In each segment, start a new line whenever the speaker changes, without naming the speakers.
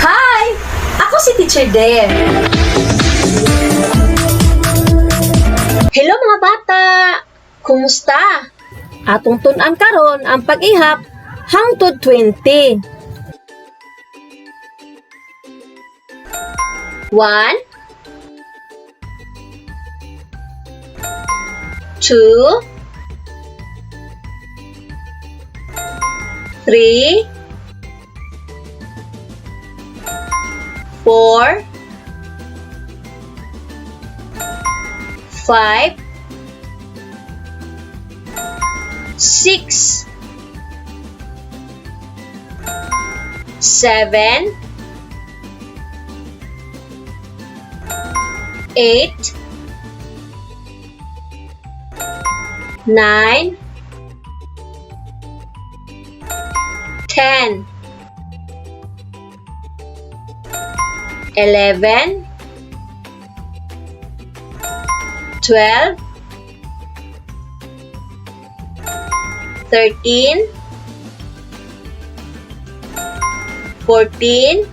Hi! Ako si Teacher Dare.
Hello mga bata! Kumusta?
Atong tun-an karon ang pag-ihap hangtod 20.
1 2 3 4 5 6 7 8 9 10 11 12 13 14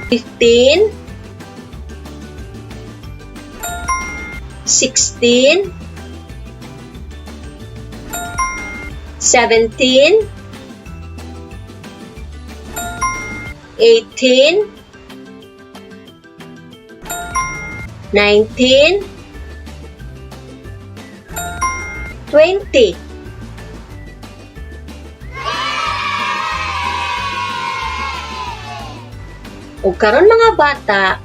15 16 17 18 19 20 ug karon mga bata,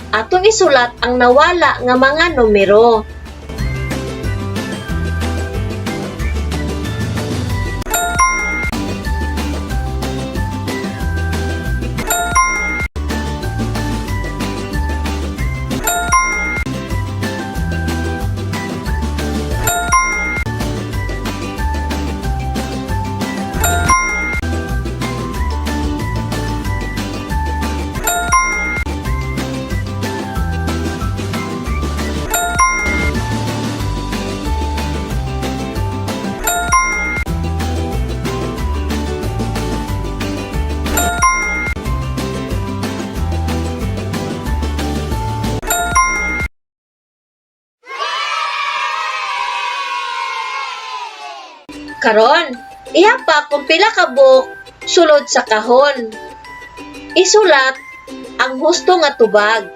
atong isulat ang nawala nga mga numero. Karon, ihapa kung pila ka buok sulod sa kahon. Isulat ang husto nga tubag.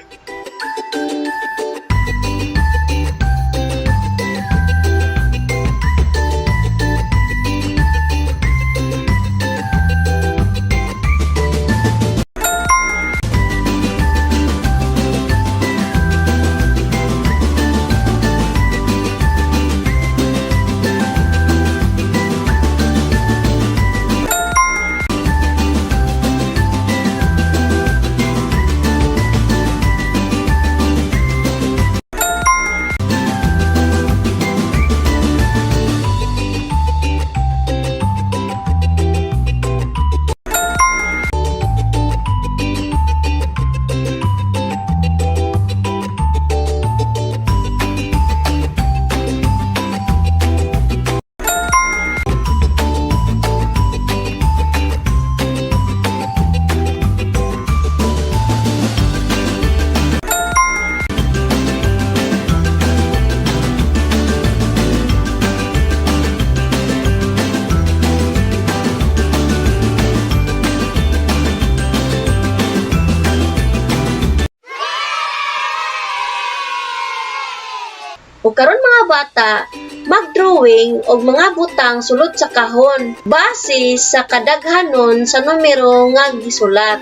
O karon mga bata, mag-drawing og mga butang sulod sa kahon base sa kadaghanon sa numero nga gisulat.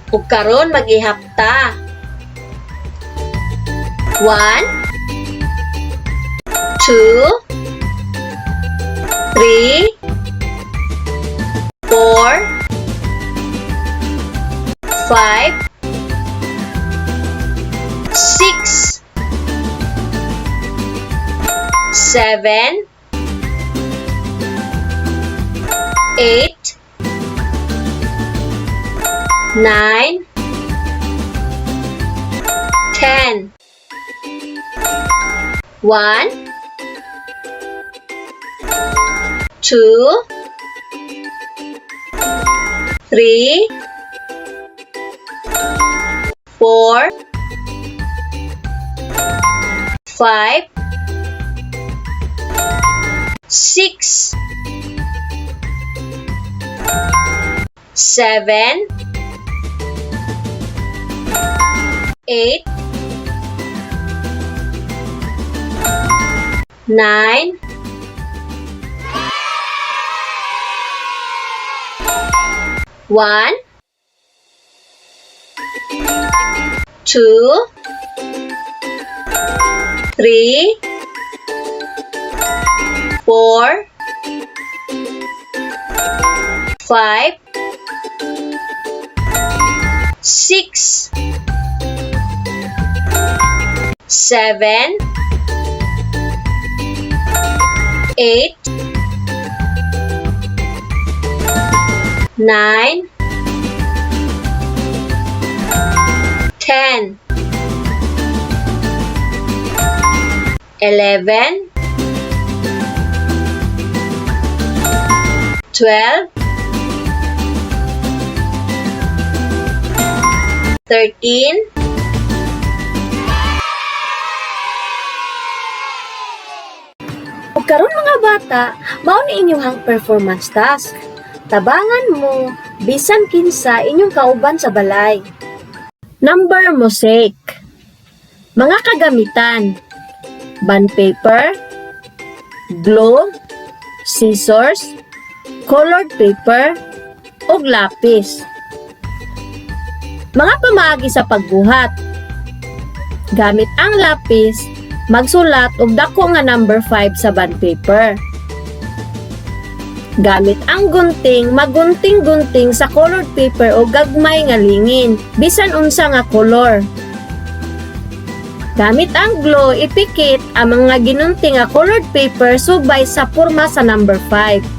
O karon mag-ihapta. 1 2 3 4 5 6 7 8 9 10 1 2, 3, 4, 5, 6, 7, 8, 9, 1, 2, 3, 4, 5, 6, 7, 8, 9, 10, 11, 12, 13,
Ug karon mga bata, mao ni inyong performance task. Tabangan mo bisan kinsa inyong kauban sa balay. Number mosaic. Mga kagamitan: bond paper, glue, scissors, colored paper, ug lapis. Mga pamaagi sa pagbuhat. Gamit ang lapis, magsulat og dako nga number 5 sa bond paper. Gamit ang gunting, magunting-gunting sa colored paper o gagmay nga lingin, bisan unsa nga kolor. Gamit ang glue, ipikit ang mga ginunting nga colored paper subay sa porma sa number 5.